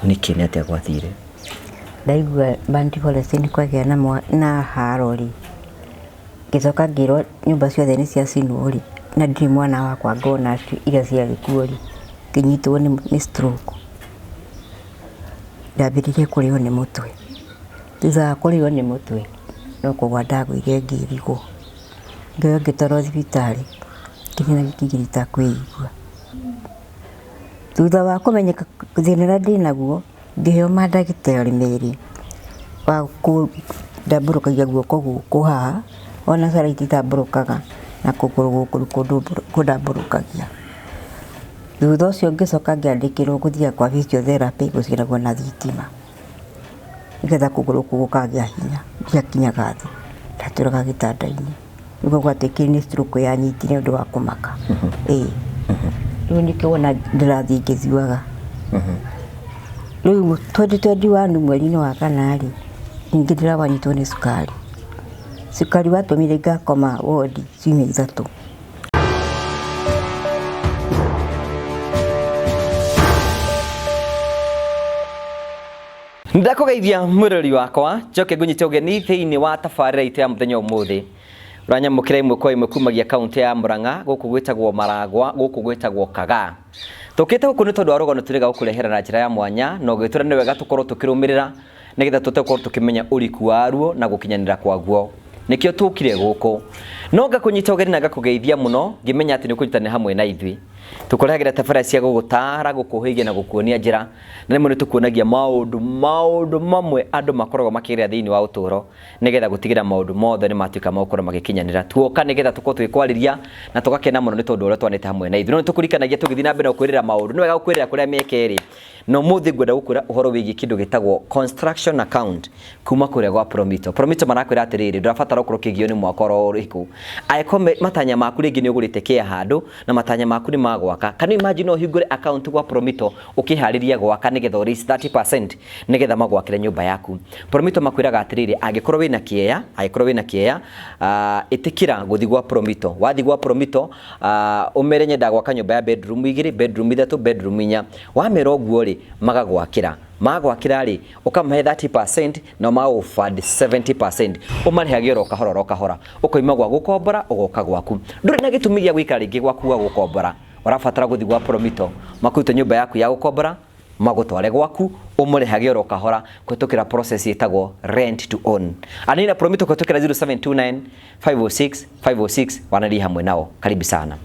niki ni atia gwathire ndaigua bandi polisi kwagĩa na harori gicoka ngirwo nyumba ciothe ni cia cinuri na ndiri mwana wakwa ngona iria ciarĩ kuo ri kinyitwo ni stroke ndambĩrĩirie kũrĩo nĩ mũtwe thutha wa kũrĩo nĩ mũtwe no kũgwa ndagũire ngĩrigwo ngĩtwarwo thibitarĩ nginya ngĩgirita kwĩigua thutha wa kũmenyeka thĩna ũrĩa ndĩnaguo ngĩheo mandagĩtarĩ merĩ wa kũndambũrũkagia guoko gũkũ haha ona cara ititambũrũkaga na kũgũrũ gũkũ kũndambũrũkagia. Thutha ũcio ngĩcoka ngĩandĩkĩrwo gũthiĩ kwa physiotherapy gũciragwo na thitima nĩgetha kũgũrũ kũu gũkagĩa hinya ndiakinyaga thĩ ndatũraga gĩtanda-inĩ nĩguo gwatuĩkire nĩ stroke yanyitire ũndũ wa kũmaka. Rĩu nĩkĩo wona ndĩrathiĩ ngĩthiuaga. Rĩu 2021 mweri-inĩ wa kanarĩ ningĩ ndĩrawanyitwo nĩ cukari. Cukari watũmire ngakoma wodi ciumia 3. Ndakugeithia mwirori wakwa njoke ngunyite ugeni thiini wa tabarĩra itũ ya mũthenya ũmũthĩ uranyamũkĩra imwe kwa imwe kumagia kaunti ya Murang'a gũkũ gwĩtagwo Maragwa gũkũ gwĩtagwo Kaga. Tũkĩte gũkũ nĩ tondũ wa rũgano tũrĩga gũkũrehera na njĩra ya mwanya na ũgĩtũra nĩ wega tũkorwo tũkĩrũmĩrĩra nĩgetha tũkorwo tũkĩmenya ũriku waruo na gũkinyanĩra kwaguo. Nĩkĩo tũkire gũkũ no ngakũnyita ugeni na ngakũgeithia mũno ngĩmenya atĩ nĩ ũkũnyitanĩra hamwe na ithuĩ tukoragĩra tabarĩra cia gũgũtara gũkũhĩgia na gũkuonia njĩra na rĩmwe nĩ tũkuonagia maũndũ mamwe andũ makoragwo makĩgerera thĩinĩ wa ũtũũro nĩgetha gũtigĩra maũndũ mothe nĩ matuĩka magũkorwo magĩkinyanĩra tuoka nĩgetha tũkorwo twĩkwarĩria na tũgakena mũno nĩ tondũ ũrĩa twanĩte hamwe na ithuĩ no nĩ tũkũrikanagia tũgĩthiĩ na mbere kwĩrĩra maũndũ nĩ wega gũkwĩrĩra kũrĩa mĩeke ĩrĩ no mũthĩ ngwenda gũkwĩra ũhoro wĩgiĩ kĩndũ gĩtagwo construction account kuma kũrĩa gwa Promito marakwĩra atĩrĩrĩ ndũrabatara gũkorwo kĩgio nĩ mwaka oro ũrĩkũ angĩkorwo matanya maku rĩngĩ nĩ ũgũrĩte kĩa handũ na matanya maku nĩ magwaka can you imagine ũhingũre account gwa Promito ũkĩharĩria gwaka nĩgetha ũrĩci 30% nĩgetha magwakĩre nyũmba yaku. Promito makwĩraga atĩrĩrĩ angĩkorwo wĩna kĩeya ĩtĩkĩra gũthiĩ gwa Promito wathiĩ gwa Promito ũmere nyenda gwaka nyũmba ya bedroom 2 bedroom 3 bedroom 4 wamera ũguo rĩ magagwakĩra rĩ ukamahe 30% na maũfund 70% ũmarĩhagia oro kahora ũkoima gwa gũkombora ũgoka gwaku ndũrĩ na gĩtũmi gĩa gwĩka rĩngĩ gwaku gwa gũkombora ũrabatara gũthiĩ gwa Promito makũrute nyũmba yaku ya gũkombora magũtware gwaku ũmũrĩhagia oro kahora kũhĩtũkĩra process ĩtagwo rent to own. Anina Promito kũhĩtũkĩra 0729 506 wanarĩ hamwe nao. Karibu sana.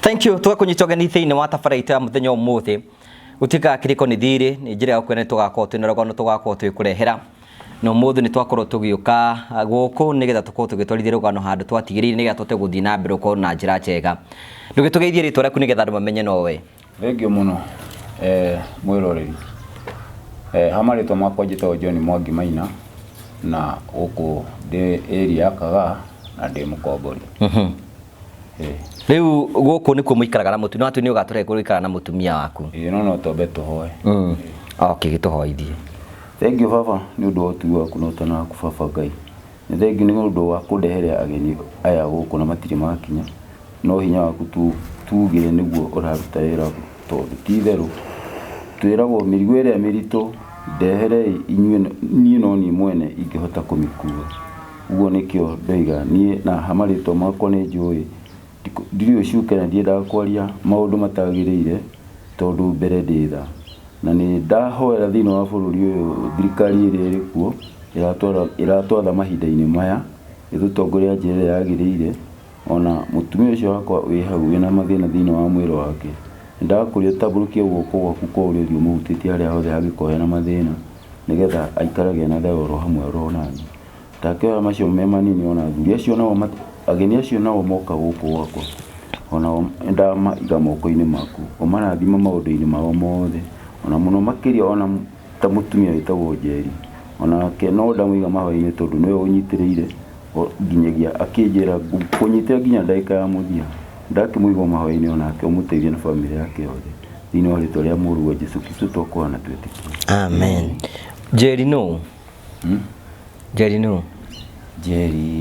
Thank you. Tũgakũnyita ũgeni thĩinĩ wa tabarĩra itũ ya mũthenya ũmũthĩ utika kiriko ni thiri ni njira yakwene tugakorwo twina rogano tugakorwo twikurehera no mũthĩ ni twakorwo tugĩũka gũkũ nĩgetha tukorwo tũgĩtwarithia rogano handũ twatigĩrĩire nĩgetha tũte gũthiĩ na mbere ukorwo na njĩra njega ndũgĩtũgeithie rĩtwa rĩaku nĩgetha andũ mamenye nowe. Thengio mũno mwĩroreri hamarĩtwa makwa njĩtagwo John Mwangi Maina na gũkũ ndĩ area Kaga na ndĩ mũkombori. Rĩu gũkũ nĩkuo mũikaraga na mũtumia watu nĩ ũgatũrehe gũikara na mũtumia waku. No twambe tũhoe. Okay gĩtũhoithie. Thengio baba nĩ ũndũ wa ũtugi waku na ũtana waku baba Ngai. Nĩ thengio nĩ ũndũ wa kũndehera ageni aya gũkũ na matirĩ makinya no hinya waku tugire nĩguo ũraruta wĩra tondũ ti itherũ twĩragwo mĩrigo ĩrĩa mĩritũ ndehere inyuĩ niĩ no niĩ mwene ingĩhota kũmĩkua. Ũguo nĩkĩo ndoiga niĩ na hamarĩtwa makwa nĩ njũĩ ndirĩ ũcuke na ndiendaga kwaria maũndũ matagĩrĩire tondũ mbere ndĩtha na nĩ ndahoera thĩinĩ wa bũrũri ũyũ thirikari ĩrĩa ĩrĩ kuo ĩratwatha mahinda-inĩ maya ĩtũtongoria njĩra ĩrĩa yagĩrĩire ona mũtumia ũcio wakwa wĩ hau wĩna mathĩna thĩinĩ wa mwĩrĩ wake ndakũria tambũrũkie guoko gwaku kwa ũrĩo mũhutĩtie harĩa hothe hangĩkorwo na mathĩna nĩgetha aikarage na thayũ oro hamwe oro nani ndakĩoya macio me manini ona thuri acio nao ageni acio nao moka gũkũ gwakwa ona ndamaiga moko-inĩ maku ũmarathima maũndũ-inĩ mao mothe ona mũno makĩria ona ta mũtumia wĩtagwo Njeri onake no ndamũiga mahoya-inĩ tondũ nĩwe ũnyitĩrĩire nginyagia akĩnjĩra kũnyitĩra nginya ndagĩka ya mũthia ndakĩmũiga mahoya-inĩ onake ũmũteithie na bamĩrĩ yake yothe thĩinĩ wa rĩtwa rĩa mũrũ wa Jesũ Kristo tũkũhoya na twĩtĩkie. Amen. Njeri no Njeri no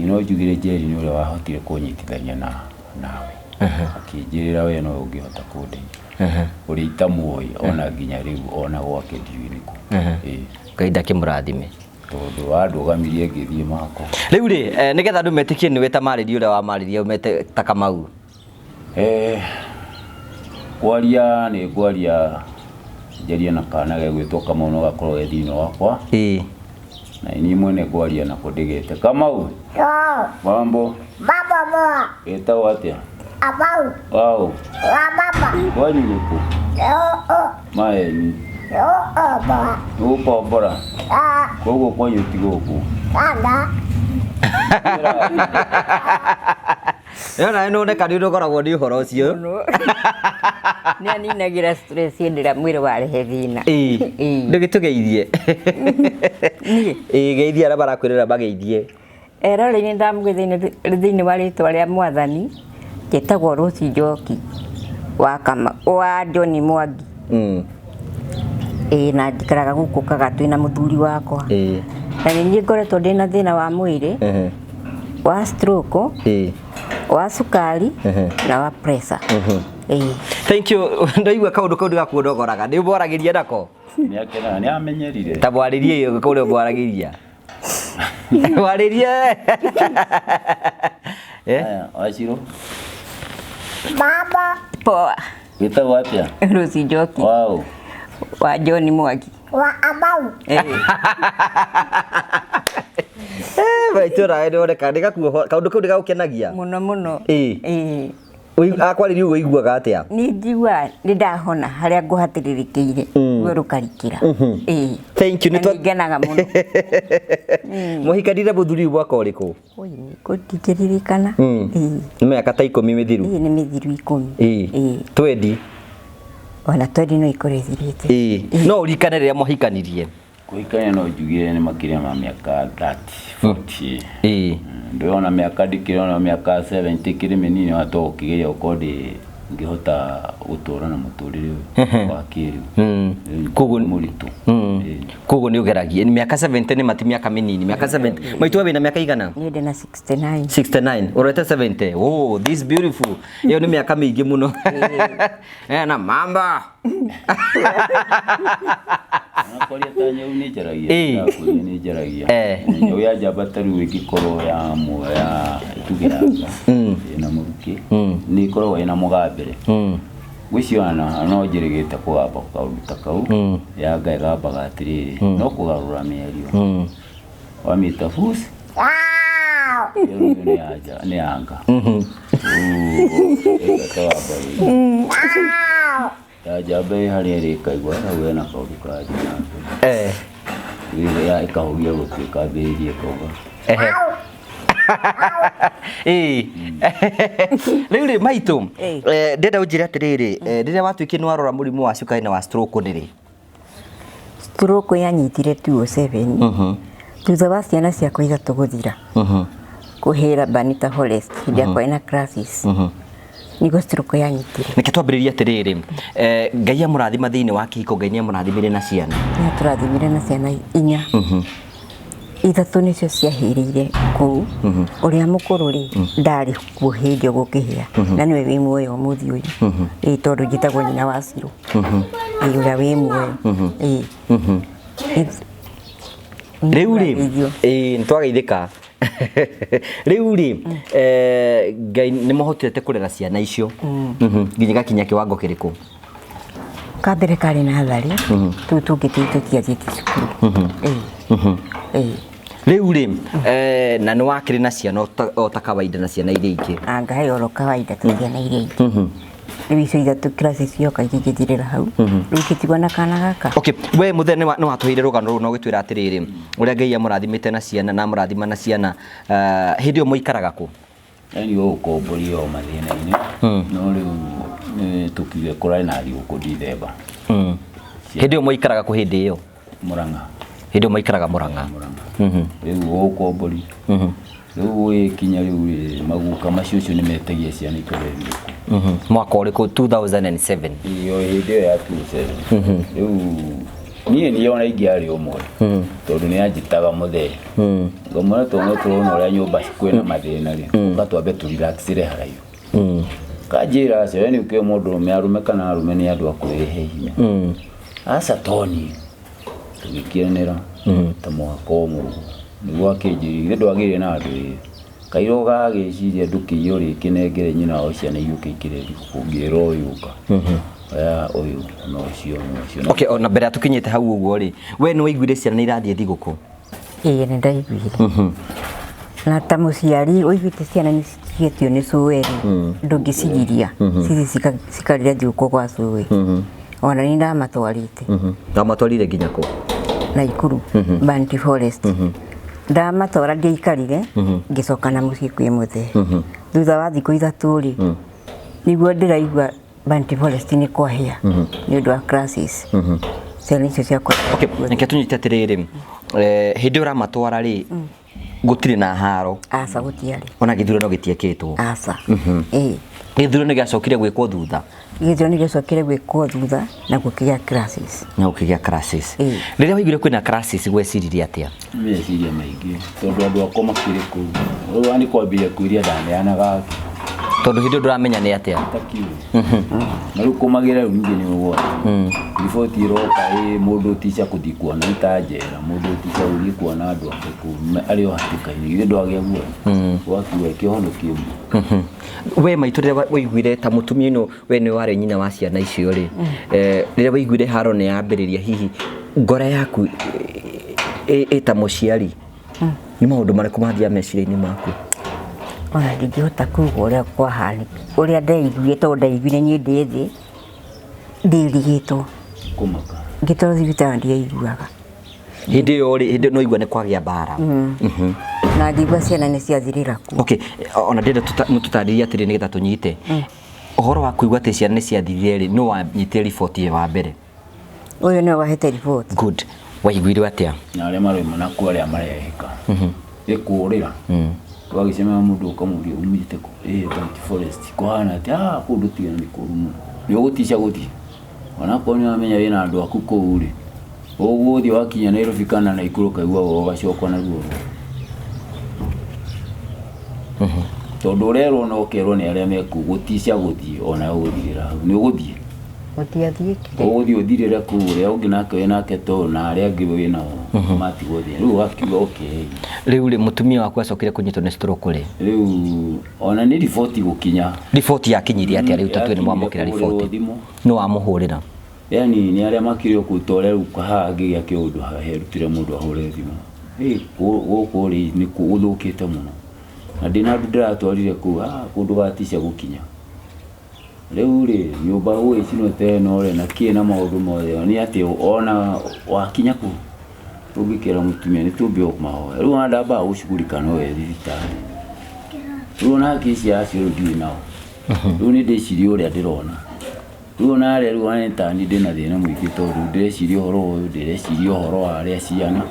no njugire Njeri nĩ ũrĩa wahotire kũnyitithania nawe akĩnjĩrĩra we no ũngĩhota kũndeithia uri itamuoya ona nginya riu ona gwake ndiwiniko Ngai ndakimurathime tondu andugamirie ngithie mako riu ri nigetha andu metikie ni weta marĩria uria wamarĩria umete ta Kamau kwaria ni kwaria njaria na kana gegwitwo Kamau no gakorwo ge thĩinĩ wakwa na ni mwene kwaria na kundigete Kamau mambo Baba etagwo atia Abau wao Baba wanyu nĩkũ maeni Baba ũkombora koguo kwanyu ti gũkũ Dada Yona no ne kadi ndogoragwo ni uhoro ucio Ni aninagira stress ndira mwiri warehe thina ndugitugeithie geithia ara barakwirira bageithie Rĩrĩ nĩ ndamũgeithia thĩinĩ wa rĩtwa rĩa Mwathani njĩtagwo Rose Njoki wa John Mwangi na njikaraga gũkũ Kagatũ na mũthuri wakwa na nĩ ngoretwo ndĩna thĩna wa mwĩrĩ wa stroke wa sukari na wa pressure Thank you ndaigua kaundu kau ndigakuondogoraga ndi bwaragiria nako ni akena ni amenyerire ta bwaririe kaundu bwaragiria waririe Wachiro Baba poa wetagwo atia Rose Njoki wao wa John Mwangi wa Abau Baitura ndo kandiga kuo kaundu kau ndigagukenagia muno akwaririe uiguaga atia ni njigua ni ndahona haria nguhatiririkiire we rukarikira thank you ngenaga muno muhikanire muthuri mwaka uriku kutiririkana ni miaka ta 10 mithiru ni mithiru 10 twendi ona twendi no ikorethirite no urikane riria muhikanirie kuhikania no njugire ni makiria ma miaka 30 ndiona miaka ndikirona miaka 70 kiri minini watu ukigeria ukodi ngihota gutura na muturire wa kiri kugu muritu kugu ni ugeragie ni miaka 70 ni mati miaka minini miaka 70 maitu we na miaka igana ni ndina 69 69 urete 70 oh this beautiful yo ni miaka mingi muno na mamba nakoria tanya unijaragia unijaragia nyo ya jabataru wikikoro ya moya tugiranga na muruki ni koro ina mugambire gwiciana no njirigite kwamba kauruta kau ya ngai gambaga atiriri no kugarura mĩario wamita fusi ni anga ya jabe hari ri kaigwa we na kaundu kaji na ya ikahugia gutuika thirie koga Rĩu maitu ndenda unjira atiriri rĩrĩa watuĩkire nĩ warora mũrimũ wa cukari na wa stroke nĩrĩ stroke yanyitire 207 thutha wa ciana ciakwa ithatũ gũthira kuhira Banita Forest hĩndĩ yakwa ina crisis nigo stroke yanyitire nĩkĩ twambĩrĩria atiriri Ngai amũrathima thĩinĩ wa kĩhiko Ngai nĩamũrathimire na ciana nĩ tũrathimire na ciana 4 ithatũ nĩcio ciahĩrĩire kũu ũrĩa mũkũrũ rĩ ndarĩ kuo hĩndĩ gũkĩhĩa na nĩwe wĩ muoyo mũthĩ ũyũ tondũ njĩtagwo nyina wa Ciro ũrĩa wĩ muoyo rĩu rĩ nĩtwageithĩka rĩu rĩ Ngai nĩmũhotete kũrera ciana icio nginya gakinya kĩwango kĩrĩkũ kambere karĩ natharĩ tũu tũngĩ tũtiathiĩte cukuru rĩu rĩ na nĩ wakĩrĩ na ciana o ta kawaida na ciana iria ingĩ angahe oro kawaida ta ciana iria ingĩ rĩu icio ithatũ kirasi cioka igĩthirĩra hau rĩu gĩtigwo na kana gaka okay we mũthenya nĩ watũheire rũgano rũu na ũgĩtwĩra atĩrĩrĩ ũrĩa Ngai amũrathimĩte na ciana na amũrathima na ciana hĩndĩ ĩyo mũikaraga kũ yani ũkombori o mathĩna-inĩ no rĩu tũkiuge kũrarĩ na thigũkũ ndithemba hĩndĩ ĩyo mũikaraga kũ hĩndĩ ĩyo Murang'a hĩndĩ ĩyo mũikaraga Murang'a rĩu ũkombori rĩu kinya rĩu maguka macio nĩ metagia ciana ikore thigũkũ mwaka ũrĩkũ 2007 iyo hĩndĩ ĩyo ya 2007 rĩu niĩ ona ingĩarĩ ũmwe tondũ nĩ anjitaga mũthee ngamwĩra tũrona ũrĩa nyũmba kwĩna mathĩna rĩ ũgatwambe tũrelaxire haraihu Kajira acio ni uke mundu arume kana arume ni andu akurehe hinya asa toni tugikienera ta mwako mu niguo akinjirire ndwagire na andu kairo gagiciria ndukiyo riki nengere nyina o ciana iuke ikireri kungiro yuka oyu no cio. Okay, ona mbere atukinyite hau uguo ri we no igwire ciana ni irathie thiguku? Ni ndaiguire na ta muciari uiguite ciana ni cietio ni cuwe ndungicigiria cici cikarira thiguku kwa cuwe ona ni ndamatwarite ndamatwarire nginya ku Naikuru Banti Forest ndamatwara ndiaikarire ngicoka na mucii kwi muthe thutha wa thiku ithatu ri niguo ndiraigua Banti Forest ni kwahia ni undu wa crisis ciana icio ciakwa. Okay, nike tunyite atiriri hindi uramatwara ri gutire na haro? Aca gutiari ona githurano gitiekitwo? Aca githurano giacokire gwikwo thutha? Githurano giacokire gwikwo thutha na gukigia crisis. Na gukigia crisis. Riria waiguire kwina crisis gweciririe atia? Meciria maingi tondu andu akwa makiri kuu riu ani kwambia kuiria ndaneanaga tondu hindi nduramenya ni atia na riu kumagira riu ningi ni ugwa riboti iroka mundu ticha kuthikwa na itajera mundu ticha uthikwa na andu ari o hatikaini ithe ndwage guo wakiwa kihono kiu. We maitu riria waiguire ta mutumia ino we ni wari nyina wa ciana icio ri riria waiguire haro ni yambiriria hihi ngora yaku eta muciari ni maundu mariku mathia meciria-ini maku? Ona ndingihota kuuga uria kwahani uria ndaiguire tondu ndaiguire nie ndi thi ndirigitwo kumaka ngitwarwo thibitari ndiaiguaga hindi yo ri hindi no igua ni kwagia mbara na ndigua ciana ni ciathirira ku. Okay, ona ndenda tutariria atiri nigetha tunyite uhoro wa kuigua ati ciana ni ciathirire ri no wanyite riboti wa mbere? Uyu no wahete riboti. Good. Waiguire atia? na aria marima na ku aria mareheka ikurira twagicemera mundu ukamuria umite ku Banti Forest kwana ati kundu tigana ni kurumu ni ugutisha guthi ona koni amenya wina andu aku kuu ri uguthi wakinya Nairobi kana Naikuru kaigua ugacokwa na ruo tondu urerwo no ukerwo ni aria meku gutisha guthi ona uguthira ni uguthie utiathiikire uguthie uthirire ku uria ungi nake winake to na aria angi wina mati guthie riu wakiuga okay. Riu ri mutumia waku acokire kunyitwo ni stroke ri riu ona ni riboti gukinya riboti yakinyirie atia riu tatwe ni mwamukira riboti no amuhurira yani ni aria makirio kutore riu kahangi gya kiundu herutire mundu ahure thimu guku ri ni kuuthukite muno na ndina ndiratwarire ku kundu gatisha gukinya riu ri nyumba uwe cino teno ri na kiena maundu mothe ni ati ona wakinya ku ugikira mutumia ni tumbio kumahoya riu ndamba gushugurikana we thibitari riu na kisi acio ndi nao riu ni ndiciria uria ndirona riu na riu anita ni ndina thina mwingi tondu ndiciria uhoro uyu ndiciria uhoro wa aria ciana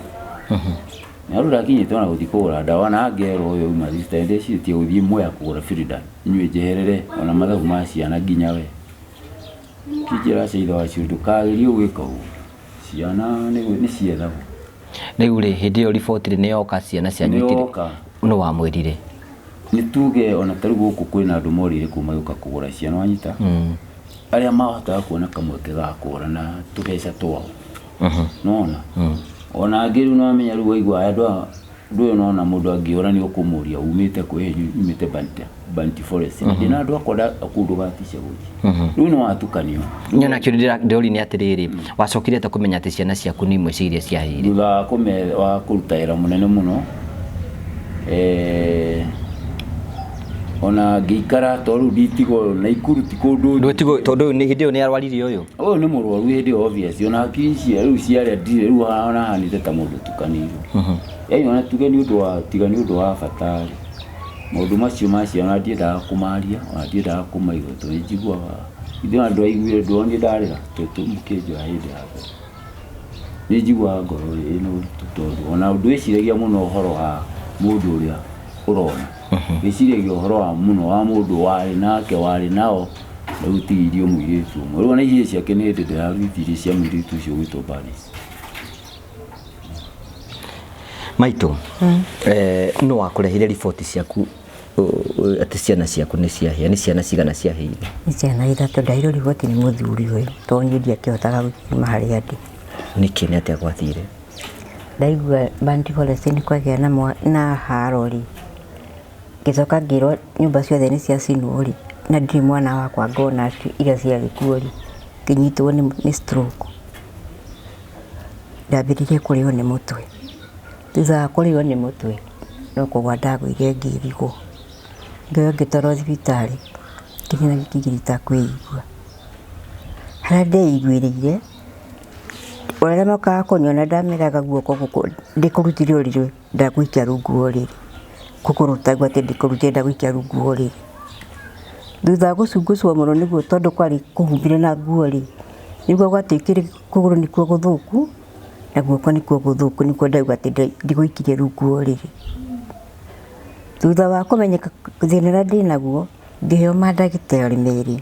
na riu ndakinyite ona guthi kugura ndawa na ngero uyu uma thibitari ndicirie guthii moya kugura Frida inyue njeherere ona mathabu ma ciana nginya we kijira ciitho acio ndukagerie gwika uguo ciana ni ciethagu. Riu ri hindi iyo riboti ri niyoka ciana cianyitire no wamwirire ni tuge ona tari guku kwina andu morire kuma yuka kugura ciana wanyita aria mahota kuona kamweke ga kugura na tubeca twao nona ona ngiru no amenya riu waigua andu nduyo nona mundu angiura ni ukumuria umite kwe umite Banti Forest ndina andu akoda akundu gatisha guthi riu no watukanio nyona kio ndori ni atiriri wacokire ta kumenya ati ciana ciaku ni imwe ciria ciahire thutha wa kuruta wira munene muno ona ngikara toru nditigo Naikuru ti kundu ndutigo tondu ni hindi yo ni arwarire uyu ni murwaru hindi obvious ona kinci riu ciaria ndire riu ona hanite ta mundu tukaniro yani ona tuge ni undu wa tigani undu wa fatari maundu macio ona ndiendaga kumaria ona ndiendaga kumaiga tondu njiguaga ithe andu aiguire ndoni ndarira tutumukinjira hindi yaku ni njiguaga ngoro ino tondu ona undu iciragia muno uhoro wa mundu uria urona iciragia uhoro wa muno wa mundu wari nake wari nao nautigirio muiritu umwe riu ona iria ciake ni hindi ndirarutire cia muiritu ucio gwitwo Baris maitu no wakurehire riboti ciaku ati ciana ciaku nĩ ciahĩa, nĩ ciana cigana ciahĩire? Nĩ ciana ithatũ, ndairwo riboti nĩ mũthuri ũyũ tondũ ndiakĩhotaga gũkiuma harĩa ndĩ. Nĩkĩ nĩ atĩa gwathire? Ndaigua Bounty Forest nĩ kwagĩa na haro rĩ, ngĩcoka ngĩrwo nyũmba ciothe nĩ ciacinwo rĩ, na ndirĩ mwana wakwa ngona iria ciagĩkuo rĩ, ngĩnyitwo nĩ stroke. Ndambĩrĩirie kũrĩo nĩ mũtwe, thutha wa kũrĩo nĩ mũtwe no kũgwa ndagũire ngĩrigwo, ngĩoywo ngĩtwarwo thibitarĩ, nginya ngĩkĩgirĩta kwĩigua. Harĩa ndeiguĩrĩire ũrĩa mokaga kũnyona ndameraga guoko gũkũ ndĩkũrutire ũrirũ ndagũikia rungu wa ũrĩrĩ, kũkũruta atĩ ndĩkũrutire ndagũikia rungu wa ũrĩrĩ. Thutha wa gũcungũcwo mũno nĩguo tondũ kwarĩ kũhumbire na nguo rĩ, nĩguo gwatuĩkire kũgũrũ nĩkuo gũthũku na guoko nĩkuo gũthũku, nĩkuo ndaigua atĩ ndigũikirie rungu wa ũrĩrĩ. Thutha wa kũmenyeka thĩna ũrĩa ndĩnaguo, ngĩheo mandagĩtarĩ merĩ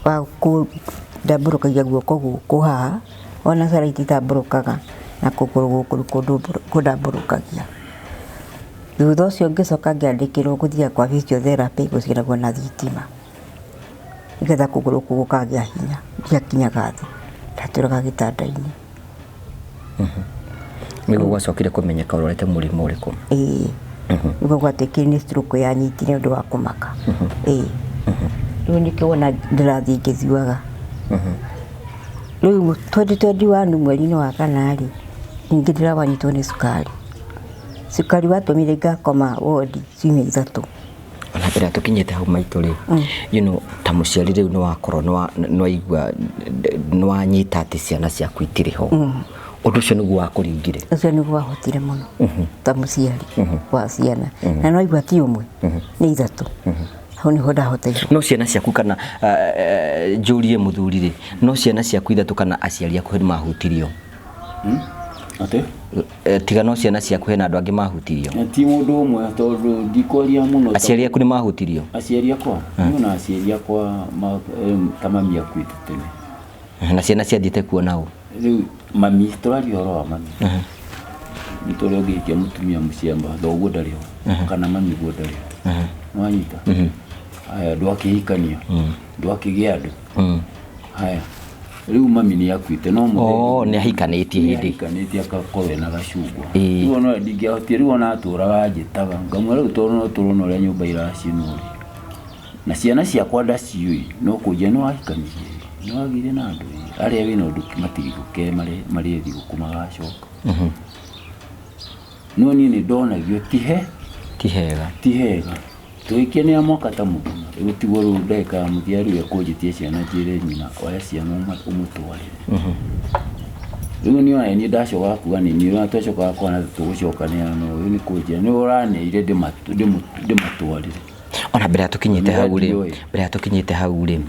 wa kũndambũrũkagia guoko gũkũ haha, ona caraiti itambũrũkaga na kũgũrũ gũkũ kũndambũrũkagia. Thutha ũcio ngĩcoka ngĩandĩkĩrwo gũthiĩ kwa physiotherapy gũciaragwo na thitima, nĩgetha kũgũrũ kũu gũkagĩa hinya, ndiakinyaga thĩ, ndatũraga gĩtanda-inĩ. Nĩguo gwacokire kũmenyeka ũrwarĩte mũrimũ ũrĩkũ? Ĩĩ, nĩguo gwatuĩkire nĩ stroke yanyitire ũndũ wa kũmaka. Ĩĩ, rĩu nĩkĩo wona ndĩrathiĩ ngĩthiuaga. Rĩu 2021 mweri-inĩ wa kanarĩ, ningĩ ndĩrawanyitwo nĩ cukari. Cukari watũmire ngakoma wodi ciumia ithatũ. Ona mbere tũkinyĩte hau maitũ rĩ, ta mũciari rĩu nĩ wakorwo nĩwaigua nĩwanyita atĩ ciana ciaku itirĩ ho. Ũndũ ũcio nĩguo wakũringire? Ũcio nĩguo wahotire mũno ta mũciari wa ciana, na nĩwaigua ti ũmwe nĩ ithatũ. Hau nĩho ndahoteire. No ciana ciaku kana njũrie mũthuri rĩ, no ciana ciaku ithatũ kana aciari aku nĩ mahutirio? Ate? Tiga no ciana ciaku hena andũ angĩ mahutirio? Ti mũndũ ũmwe tondũ ndikwaria mũno. Aciari aku nĩ mahutirio? Aciari akwa? Niona aciari akwa ta mami akuĩte tene. Na ciana ciathiĩte kuona ũ? Rĩu mami, tũraria ũhoro wa mami. Nĩ tũrĩa ũngĩhikia mũtumia mũciamba thoguo ndarĩ ho kana mami guo ndarĩ ho. Nĩwanyita? Haya, ndwakĩhikania, ndwakĩgĩa andũ. Haya, rĩu mami nĩ akuĩte no mũthenya. Nĩ ahikanĩtie hĩndĩ. Ahikanĩtie akakorwo ena gacungwa. Rĩu ona ndingĩahotire, rĩu ona atũraga njĩtaga ngamwĩra rĩu tondũ no tũrona ũrĩa nyũmba iracinwo rĩ, na ciana ciakwa ndaciũĩ, no kũnjia nĩwahikanirie, nĩwagĩire na andũ arĩa wĩna ũndũ matirigũke marĩ thigũkũ magacoka. No niĩ nĩndonagio ti hega tũikie nĩ amwaka ta mũthenya, rĩu tiguo rĩu ndagĩka ya mũthia rĩu ekũnjĩtie ciana njĩre nyina oya ciana ũmũtwarĩre. Rĩu nĩona niĩ ndacokaga kuga nĩ niĩ ona twacokaga kwana tũgũcokanĩra no ũyũ nĩ kũnjĩra nĩ ũraneire ndĩmatwarĩre. Ona mbere ya tũkinyĩte hau rĩ,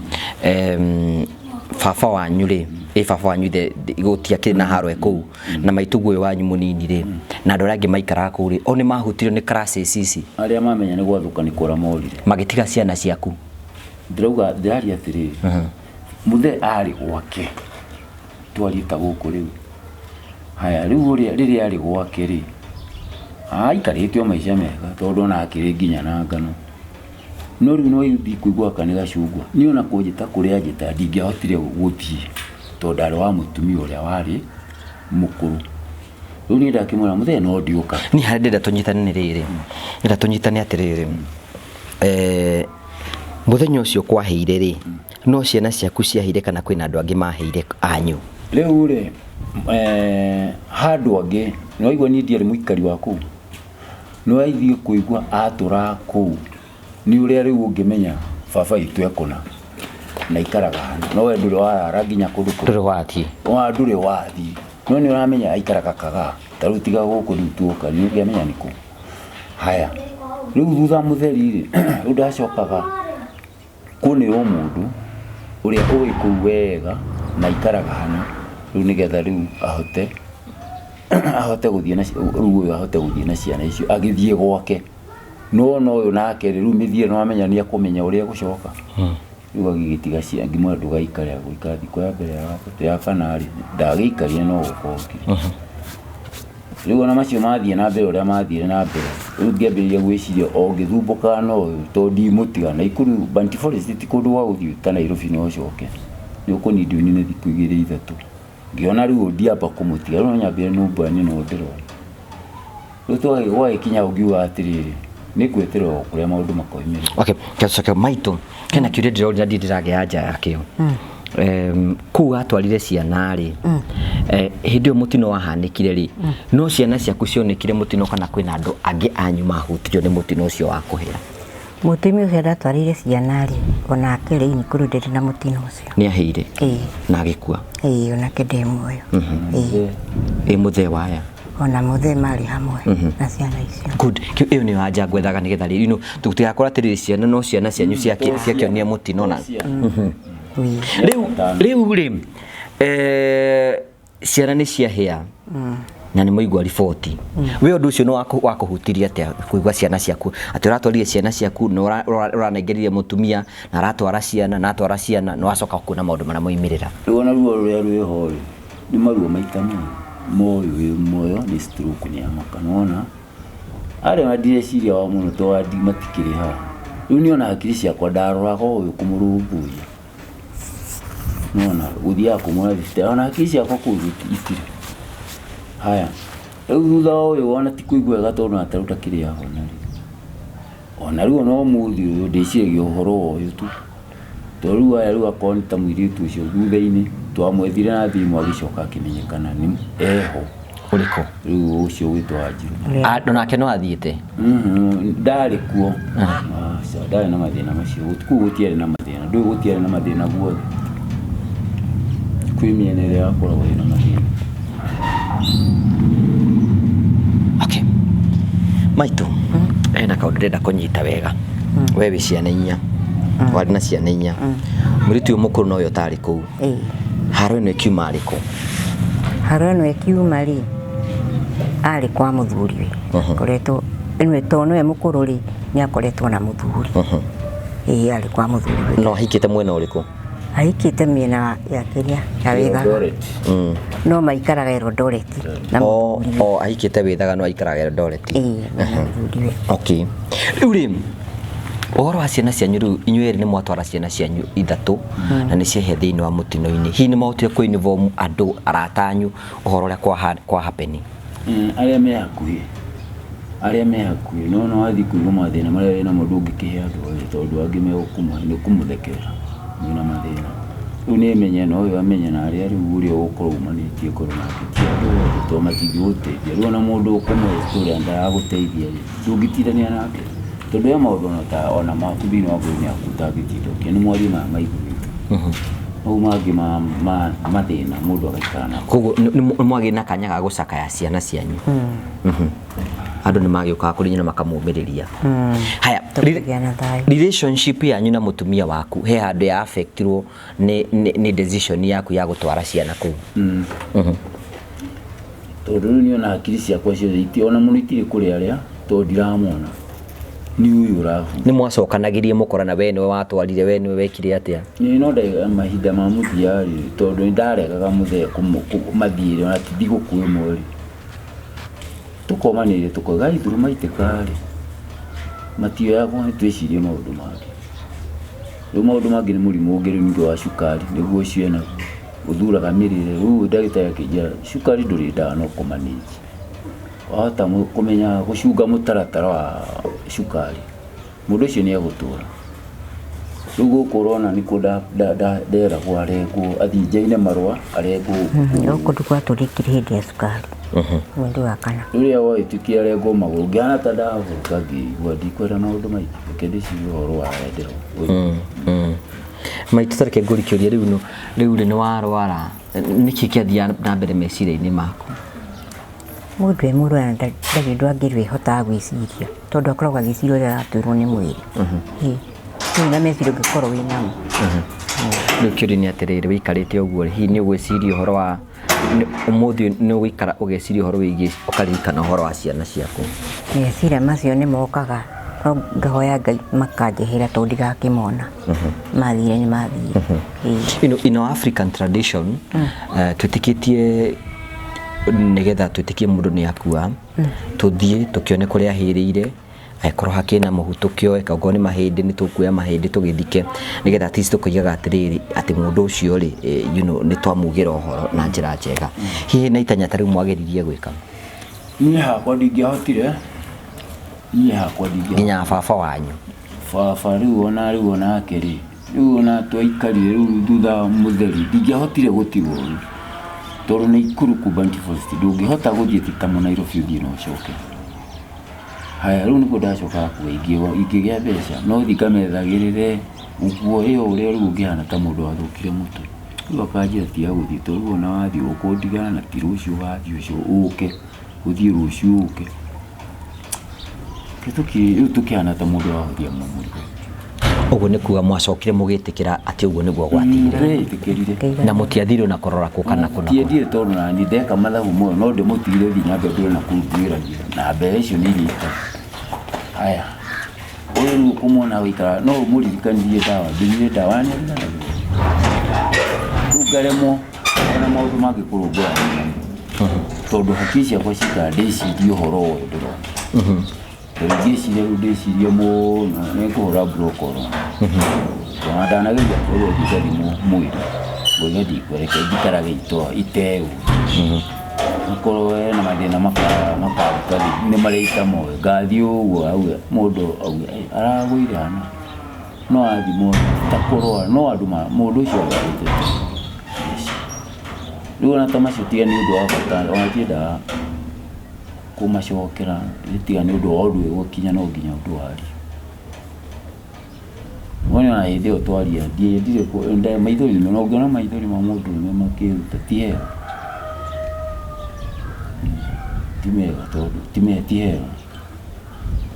baba wanyu rĩ, baba wanyu gũtiakĩrĩ na haro kũu na maitũguo ũyũ wanyu mũnini rĩ, na andũ arĩa angĩ maikaraga kũu rĩ, o nĩ mahutirio nĩ classes ici? Arĩa mamenya nĩ gwathũka nĩ kũra morire magĩtiga ciana ciaku? Ndĩraria atĩrĩrĩ, mũthee arĩ gwake, twarie ta gũkũ rĩu. Haya, rĩu rĩrĩa arĩ gwake rĩ, aikarĩte o maica mega tondũ ona akĩrĩ nginya na ngano. No rĩu no ndikũigua kana gacungwa, niĩ ona kũnjĩta kũrĩa njĩta ndingĩahotire gũthiĩ tondũ ndarĩ wa mũtumia ũrĩa warĩ mũkũrũ. Rĩu niĩ ndakĩmwĩra mũthee no ndiũka. Niĩ harĩa ndĩrenda tũnyitane rĩrĩ, ndĩrenda tũnyitane atĩrĩrĩ, mũthenya ũcio kwahĩire rĩ, no ciana ciaku ciahĩire kana kwĩna andũ angĩ mahĩire anyu? Rĩu rĩ, handũ angĩ nĩwaigua niĩ ndiarĩ mũikari wa kũu, nĩwaithiĩ kũigua atũra kũu nĩ ũrĩa rĩu ũngĩmenya baba itũ ekũna na ikaraga no we ndũrĩ warara nginya kũndũ ndũrĩ wathiĩ ndũrĩ wathiĩ, no nĩ ũramenya aikaraga kaga ta rĩu tiga gũkũ rĩu tuoka nĩ ũngĩamenya nĩ kũ. Haya, rĩu thutha mũtheri rĩ, rĩu ndacokaga kuonĩrwo mũndũ ũrĩa ũĩ kũu wega na ikaraga hana, rĩu nĩgetha rĩu ahote gũthiĩ na rĩu ũyũ ahote gũthiĩ na ciana icio agĩthiĩ gwake. No ũyũ nake rĩu mĩthiĩre nĩwamenya nĩ akũmenya ũrĩa gũcoka. Rĩu agĩgĩtiga ciana ngĩmwĩra ndũgaikare gũikara thikũ ya mbere ya gatatũ ya kana rĩ, ndagĩikarire no gũkokire. riu ona macio mathie na mbere uria mathire na mbere riu ngiambiriria gwiciria o ngithumbuka no to ndimutiga na ikuru Banti Forest ti kundu wa uthii ta Nairobi no coke ni ukunidi ni thiku 2-3 ngiona riu ndiamba kumutiga riu nyambire numba ni no ndirona riu twa ikinya ungiuga atiriri ni kwetera kuria maundu makoimira. Okay, kacoka maitu kena kiuria ndiro ndirage anja yakio ku atwarire ciana ri hindi mutino wahanikire ri no ciana ciaku cionekire mutino kana kwina andu angi anyu mahutirio ni mutino ucio wa kuhira? Mutimi ucio ndatwarire ciana ri ona akiri ni kurudire na mutino ucio ni ahire na agikua ona kende muoyo muthe waya ona muthe mari hamwe na ciana icio. Good, iyo ni wanja gwethaga nigetha ri no tutigakora tiriri ciana no ciana cianyu ciakionia mutino na riu ri ciana ni ciahia na ni muigwa riboti we undu ucio no wakuhutiria atia kuigwa ciana ciaku ati uratwarire ciana ciaku no uranengeririe mutumia na aratwara ciana no acoka kuona maundu mara moimirira riu ruo ruria rwiho ni maruo maitano moyo ni stroke ni amaka nona ari madire ciria wa muno to adi matikiri ha riu ni ona hakiri ciakwa ndarora ko uyu kumurumbuya nona uthia kumura thita ona hakiri ciakwa kuitire haya riu thutha uyu ona ti kuigwa gatono ataruta kiria ona riu no muthi uyu ndiciragia uhoro uyu tu to riu akonta mwiri tu ucio thutha-ini twamwethire na thimu agicoka akimenyekana ni eho uriko riu ucio witwa Wanjiru nake no athiite ndari kuo ndari na mathina macio gutiare na mathina ndui gutiare na mathina guothe kwimiene ria yakoragwo ina mathina. Okay, maitu ena kaundu ndenda kunyita wega we wi ciana inya wari na ciana inya muritu uyu mukuru no yo tari kuu haro ino ikiuma ariku? Haro ino ikiuma ri ari kwa muthuri we koretwo inwe tono we mukuru ri ni akoretwo na muthuri ari kwa muthuri no hikite mwena uriku? Ahikite miena ya kiria ya withaga no maikaraga Eldoret na ahikite withaga no aikaraga Eldoret okay. Riu ri uhoro wa ciana cianyu riu inyueri ni mwatwara ciana cianyu ithatu na ni ciehe thiini wa mutino-ini hi ni mautire ku uniform andu aratanyu uhoro uria kwa hapeni aria me hakuhi no wathi kuigwa mathina maria na mundu ungikihe andu tondu angi megukuma ni kumuthekera na mathina riu ni menye no uyu amenye na aria riu uria ukorwo umanitie korwo na andu to matingiguteithia riu na mundu ukumwe story ndaya guteithia ndungitithania nake tondu ya maundu ona maku thini wa bwini akutagitithũkia ni mwari ma maiguite au mangi mathina mundu agaikana koguo ni mwagi na kanya ga gucakaya ciana cianyu andu ni magiuka kuri nyina makamumiriria haya relationship yanyu na mutumia waku he handu ya affectirwo ni decision yaku ya gutwara ciana ku tondu ni ona hakiri ciakwa ciothe itiona muno itiri kuri aria to ndiramona ni uyu rafu ni mwacokanagirie mukorana we ni watwarire we ni wekire atia ni no nda mahinda ma muthiari tondu ndaregaga muthe kumathire ona ti thigũkũ ĩmwe ri tukomanire tukoiga ithuru maitikari matio yakwa twicirie maundu mangi riu maundu mangi ni murimu ungi ni wa cukari niguo ciena uthuraga mirire riu ndagitari akija cukari nduri ndawa no kumaniji wahota kumenya gucunga mutaratara wa cukari mundu ucio ni agutura riu gukurona ni kuda ndera gwarengwo athinjaine marwa arengwo kundu gwaturikire hindi ya cukari mundu wa kana riria waitukia arengwo maguru ngiana ta ndavuka ngĩigua ndikwenda maundu maingĩ kende ciĩ ũhoro wa wendero maitu tareke ngũrikĩũria rĩu ni warwara nĩkĩ kĩathia na mbere meciria-inĩ maku? Mundu emurwana ndari ndwangĩrwo ĩhotaga gwĩciria tondu akoragwo agĩciria ũrĩa araturwo nĩ mwĩrĩ rĩu na meciria ũngĩkorwo wĩnamo rĩu kĩũria nĩ atĩrĩrĩ wĩikarĩte ũguo hihi nĩ ũgwĩciria ũhoro wa ũmũthĩ nĩ ũgũikara ũgeciria ũhoro wĩgiĩ ũkaririkana ũhoro wa ciana ciaku? Meciria macio nĩ mokaga no ngahoya Ngai makanjehera tondu ndigakĩmona mathire nĩ mathire. In African tradition twĩtĩkĩtie nigetha twitikie mundu ni akua tuthie tukione kuria ahirire aikorwo hakina muhutu kio ekago ni mahindi ni tukuya mahindi tugithike nigetha at least tukigaga atiriri ati mundu ucio ri ni twamugira uhoro na njira njega hihi na itanya tari mwagiririe gwika ni hakwa ndingihotire nginya baba wanyu baba riu ona keri riu ona twaikarire riu thutha mutheri ndingihotire gutigwo tondu ni ikuruku Bounty Forest ndungihota guthie titamo Nairobi uthie no ucoke haya riu niko ndacoka kuingio ingigia mbeca no thikamethagirire ukuo iyo uria riu ngihana ta mundu wathukire mutu riu akanjira tia guthie tondu ona wathie ukundigana na ti rucio wathie ucio uke uthie rucio uke riu tukihana ta mundu wathie mumurigo uguo ni kuga mwacokire mugitikira ati uguo niguo gwatire na mutiathire na korora ku kana kuna tiendire tondu na ni ndeka mathabu mo no ndimutigire thinya mbere na kurutiragia na mbere icio ni rita haya uyu kumona wikara no muririkanirie dawa ni ugaremo na maundu magikurungura tondu hakisha kwa shika deci dio horo ndiro ndicirie muno nikuhura brokoro ndanageria kuria thigari mwiri ngonya ndikwereke ndikarage iteu ukorwo na mathina makaruta ni mareita moyo ngathi uguo auge mundu auge aragwire hana no athimo takorwa no andu mundu ucio agite riu ona tamacio tiga ni undu wa bata ona tienda kumacokera tiga ni undu wa undu gukinya no nginya undu wari wona hindi o twaria ndire ko nda maithori no ngona maithori ma mundu ni makiruta tie timetihe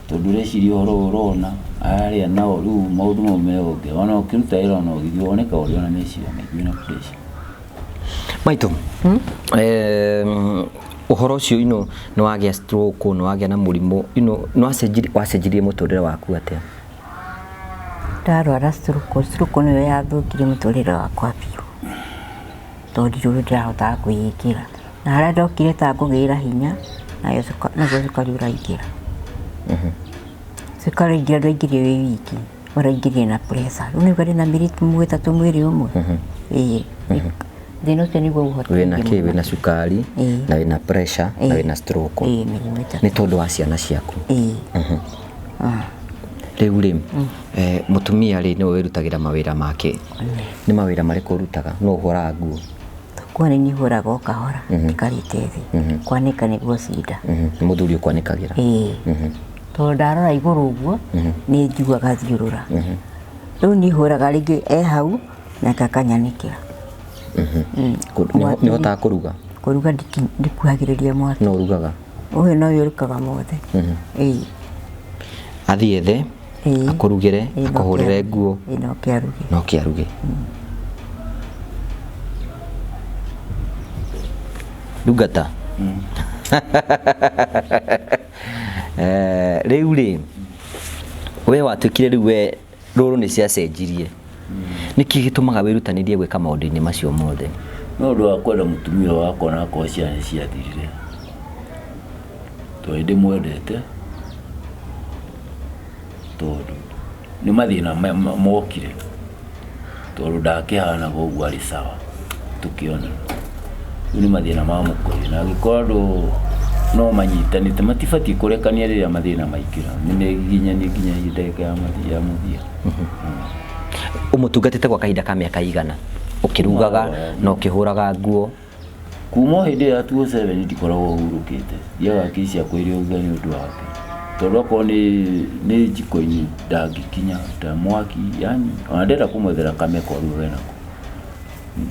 tondu reciria horo urona aria nao riu maundu mau meoge ona ukiruta ira no githioneka uri ona neciria maigwina pressure maitu uhoro ucio ino no wagia stroke no wagia na murimu ino no wacenjirie muturire waku atia ndarwara stroke niyo yathukire muturire wakwa biu tondu riu ndirahota kwiyikira na haria ndokire ta ngugira hinya nayo cukari uraingira cukari ingira ndwaingirie wi wiki uraingirie na pressure riu niguo ndina mirimu 3 mwiri umwe thina ucio niguo uhotire wina cukari na wina pressure na wina stroke ni tondu wa ciana ciaku riu ri mutumia ri ni wirutagira mawira make ni mawira mariku urutaga no uhora nguo kwani ni huraga okahora ikarite thi kwanika niguo cida muthuri kwanikagira tondu ndarora iguru uguo ni njiguaga thiurura riu ni huraga ringi hau na kakanyanikira ni hotaga kuruga ndikuhagiriria mwaki no urugaga uyu no yurukaga mothe athie the akurugire akuhurire nguo no kiaruge Dugata. Riu ri we watukire riu we ruru ni cia cenjirie niki gitumaga wirutanirie gwika maundu-ini macio mothe no ndo akwenda mutumia wako na ko ciana ciathirire to ndi mwendete tondu ni mathina mokire tondu ndakihana guo ari sawa tukiona ni mathina ma mukuri na gikorwo no manyitanite matifati kurekania riria mathina maikira ni nginya ndeka ya muthia umutungatite kwa kahinda ka miaka igana ukirugaga no ukihuraga nguo kuma hindi ya 27 ndikoragwo hurukite yaga kisia kwiri ugani undu wake tondu ko ni jiko-ini ndagikinya ta mwaki yani ona ndenda kumwethera kameko ruwe nako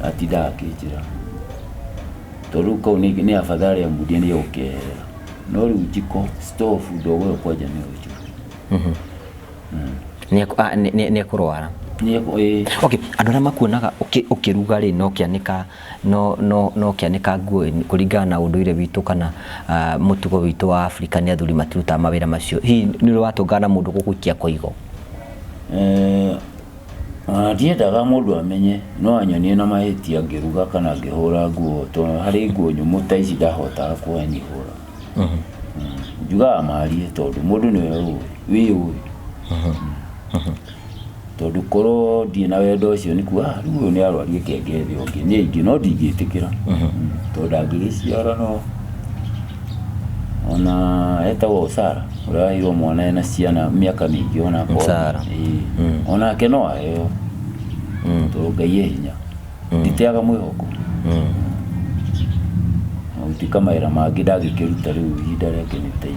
ati ndakinjira tondu kau ni afadhali ambudie ni ukehera no riu jiko stove ndogo kwaja ni uju ni kurwara okay andu aria makuonaga ukiruga ri no kianika no kianika nguo kuringana na unduire witu kana mutugo witu wa Africa ni athuri matiruta mawira macio hi ni uri watungana mundu gugukia koigo ndiendaga mũndũ amenye no anyonie na mahĩtia ngĩruga kana ngĩhũra nguo to harĩ nguo nyũmũ ta ici ndahotaga kũhũra njugaga marie tondũ mũndũ nĩwe wĩũĩ tondũ korwo ndirĩ na wendo ũcio nĩ kuga rĩu ũyũ nĩ arwarie kenge thĩ ũngĩ nĩ aingĩ no ndingĩtĩkĩra tondũ ndangĩgĩciara no ona etagwo Sara ũrĩa waheirwo mwana ena ciana mĩaka mĩingĩ ona Sara onake no aheo tondũ Ngai e hinya nditeaga mwĩhoko ti kamawĩra mangĩ ndangĩkĩruta rĩu ihinda rĩake nĩ ta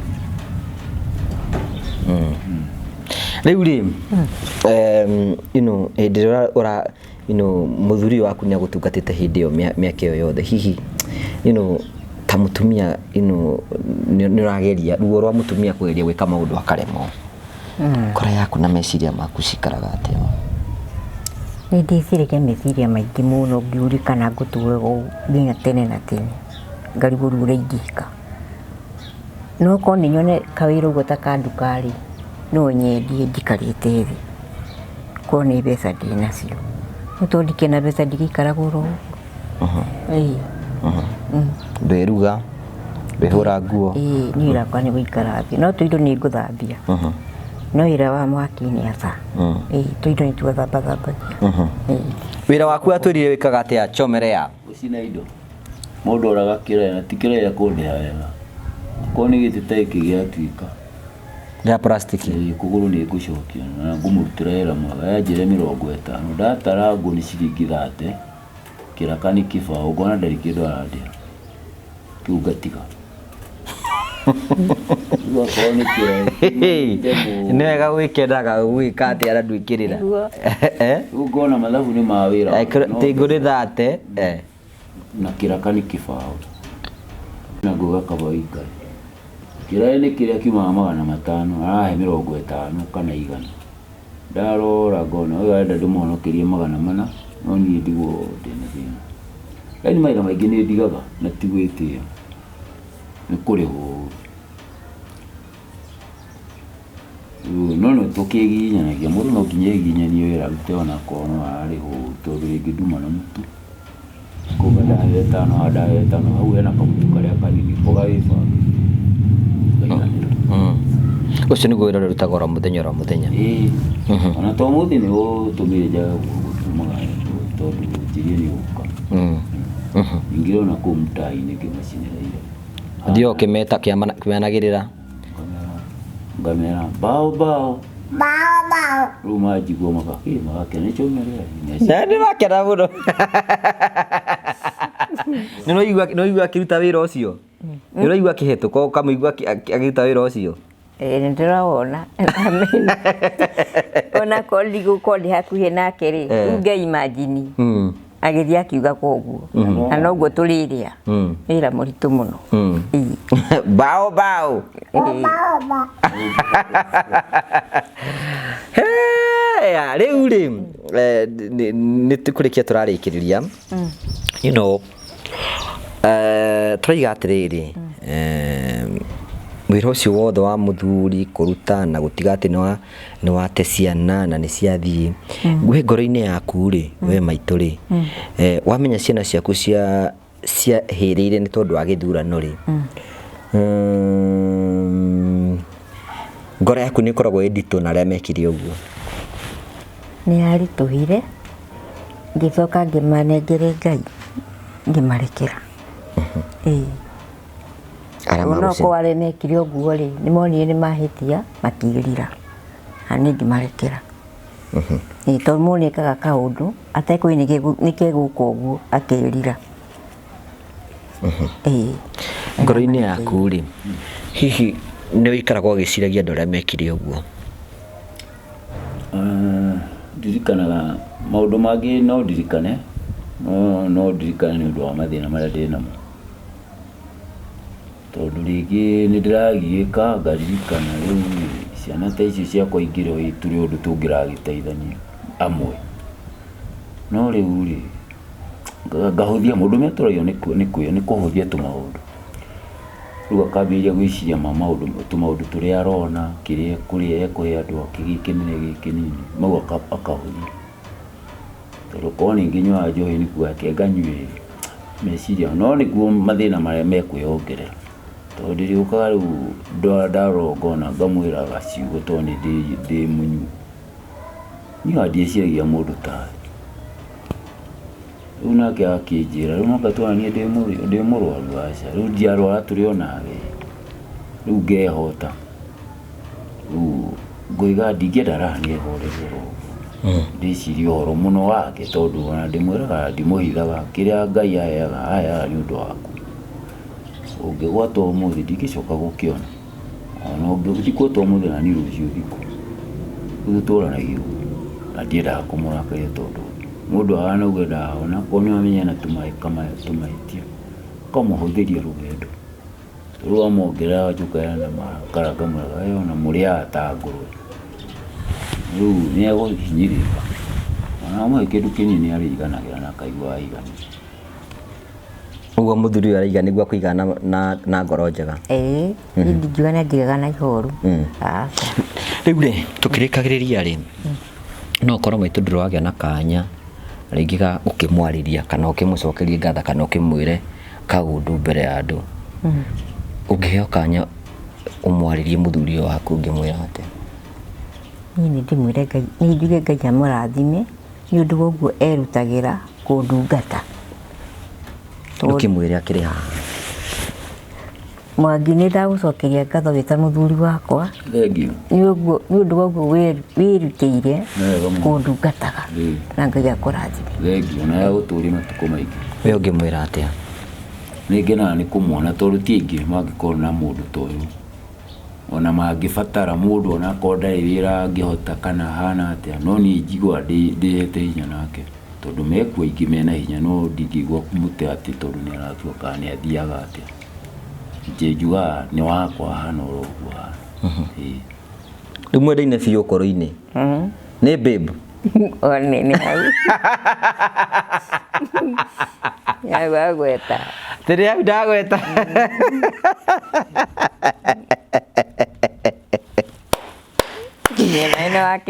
rĩu rĩ hĩndĩ ĩrĩa mũthuri waku nĩ agũtungatĩte hĩndĩ ĩyo mĩaka ĩyo yothe hihi ta mũtumia nĩ ũrageria ruo rwa mũtumia kũgeria gwĩka maũndũ akaremwo kora yaku na meciria maku cikaraga atĩa nĩ ndĩciragia meciria maingĩ mũno ngiũrikana ngũtũraga nginya tene na tene ngarigũria ũrĩa ingĩka no korwo nĩ nyone kawĩra ũguo ta ka nduka-rĩ no nyendie njikarĩte thĩ korwo nĩ mbeca ndĩ nacio no tondũ ndikĩrĩ na mbeca ndingĩikara goro ndwĩruga ndwĩhũra nguo niĩ irakwa nĩ gũikara thĩ no tũindo nĩ ngũthambia no wĩra wa mwaki-inĩ aca tũindo nĩ tũgathambathambagia wĩra waku atwĩrire wĩkaga atĩa chomerea gũcina indo mũndũ oraga kĩrĩa na ti kĩrĩa kũndĩha wega korwo nĩ gĩtĩ ta gĩkĩ gĩatuĩka ya plastiki kũgũrũ nĩ ngũcokia na ngũmũrutĩra wĩra mwega yanjĩre 50 ndatara ngũ nĩ ciringi 30 kĩraka nĩ kĩbaũ ngona ndarĩ kĩndũ arandĩha kĩu ngatiga nĩ wega gwĩkendaga gwĩka atĩa na ndwĩkĩrĩra rĩu ngona mathabu nĩ ma wĩra tĩ ngũ nĩ 30 na kĩraka nĩ kĩbaũ na nguga kabaũ ikari kĩraĩ nĩ kĩrĩa kiumaga 500 arahe 50 kana 100 ndarora ngona ũyũ arenda ndĩmũhonokerie 400 no niĩ ndigwo ndĩna thĩna yaani maitha maingĩ nĩ ndigaga na ti gwĩtĩĩa nĩ kũrĩhwo no tũkĩginyanagia mũndũ no nginya eginyanie wĩra rute ona korwo no ararĩhwo tondũ rĩngĩ nduma na mũtu kuga ndahe 5 hau hena kamũtu karĩa kanini ũgagĩbanga ũcio nĩguo wĩra ũrĩa ũrutaga oro mũthenya ona to mũthĩ nĩ ũtũmire njaga gũtumaga tondũ njĩrie nĩ ũka ingĩrona kũu mũtaĩ-inĩ ngĩmacinĩra ira ndio ũkĩmeta kĩmanagĩrĩra ngamera bao rĩu manjiguo magakena nĩ chomerea nĩ makena mũno nĩ ũraigua akĩruta wĩra ũcio nĩ ũraigua akĩhetũka ũkamũigua akĩruta wĩra ũcio nĩ ndĩrawona ona korwo ndigũkorwo ndĩ hakuhĩ nake-rĩ rĩu ngeimagini agĩthiĩ akiuga koguo na noguo tũrĩrĩa wĩra mũritũ mũno bao rĩu rĩ nĩ tũkũrĩkia tũrarĩkĩrĩria tũraiga atĩrĩrĩ wĩra ũcio wothe wa mũthuri kũruta na gũtiga atĩ nĩ wate ciana na nĩ ciathiĩ ngũhe ngoro-inĩ yaku-rĩ we maitũ-rĩ wamenya ciana ciaku ciahĩrĩire nĩ tondũ wa gĩthurano-rĩ ngoro yaku nĩ ĩkoragwo ĩ nditũ na arĩa mekire ũguo nĩ yaritũhire ngĩcoka ngĩmanengere Ngai ngĩmarekera onokorwo arĩa mekire ũguo-rĩ nĩ monire nĩ mahĩtia makĩrira na niĩ ngĩmarekera tondũ mũndũ nĩ ekaga kaũndũ atekũĩ nĩ kegũka ũguo akĩrira ngoro-inĩ yaku-rĩ hihi nĩ ũikaraga ũgĩciragia andũ arĩa mekire ũguo ndirikanaga maũndũ mangĩ no ndirikane no ndirikane nĩ ũndũ wa mathĩna marĩa ndĩ namo tondũ rĩngĩ nĩ ndĩragiĩka ngaririkana rĩu ciana ta icio ciakwa ingĩrwo tũrĩ ũndũ tũngĩragĩteithania amwe no rĩu-rĩ ngahũthia mũndũ metũragio nĩ kũhũthia tũmaũndũ rĩu akambĩrĩria gwĩciria tũmaũndũ tũrĩa arona kĩrĩa kũrĩa ekũhe andũ ake gĩkĩnene gĩkĩnini mau akahũthia tondũ korwo nĩ ngĩnyua njohi nĩ kuga ke nganyue meciria no nĩguo mathĩna marĩa mekwĩongerera tondũ ndĩrĩũkaga rĩu ndarogona ngamwĩra gaciugo tondũ nĩ ndĩ mũnyu niĩ ndieciragia mũndũ tawe rĩu nake akĩnjĩra rĩu noka twaranie ndĩ mũrwaru aca rĩu ndiarwara tũrĩ onawe rĩu ngehota rĩu ngũiga ndingĩenda arahanie horerwo ndĩciria ũhoro mũno wake tondũ ona ndĩmwĩraga ndimũhithaga kĩrĩa Ngai aheaga nĩ ũndũ waku ũngĩgwata ũmũthĩ ndingĩcoka gũkĩona ona ũngĩthikwo ũmũthĩ na niĩ rũciũ thikũ rĩu tũtũũranagia na ndiendaga kũmũrakaria tondũ mũndũ ahana ũguo ndahona korwo nĩwamenya na tũmahĩtia ũkamũhũthĩria rũgendo rĩu amongerera njũkagĩra na marakara ngamwĩraga ona mũrĩaga ta ngũrwe rĩu nĩegũhinyĩrĩrĩka ona amwe kĩndũ kĩnini arĩiganagĩra na akaigua aiganĩire ũguo mũthuri ũyũ araiga nĩguo akũigana na ngoro njega ndingiuga nĩ andigaga na ihoru rĩu rĩ tũkĩrĩkagĩrĩria rĩ no korwo maitũ ndũragĩa na kanya rĩngĩ ũkĩmwarĩria kana ũkĩmũcokeria ngatha kana ũkĩmwĩre kaũndũ mbere ya andũ ũngĩheo kanya ũmwarĩrie mũthuri ũyũ waku ũngĩmwĩra atĩa niĩ nĩndĩmwĩre Ngai nĩ njuge Ngai amũrathime nĩ ũndũ wa ũguo erutagĩra kũndungata ũkĩmwĩre akĩrĩ haha Mwangi nĩ ndagũcokeria ngatho wĩ ta mũthuri wakwa thengiũ nĩ ũndũ wa ũguo wĩrutĩire kũndungataga na Ngai akũrathime thengiũ na yagũtũũria matukũ maingĩ we ũngĩmwĩra atĩa nĩ ngenaga nĩ kũmuona tondũ ti aingĩ mangĩkorwo na mũndũ ta ũyũ ona mangĩbatara mũndũ ona akorwo ndarĩ wĩra angĩhota kana hana atĩa no niĩ njigua ndĩhete hinya nake tondũ mekuo aingĩ mena hinya no ndingĩigua kũmũte atĩ tondũ nĩ aratua kana nĩ athiaga atĩa njugaga nĩ wakwa hana oro ũguo hana rĩu mwendaine biũ ũkũrũ-inĩ nĩ babe nĩ hau agweta tĩrĩ hau ndagweta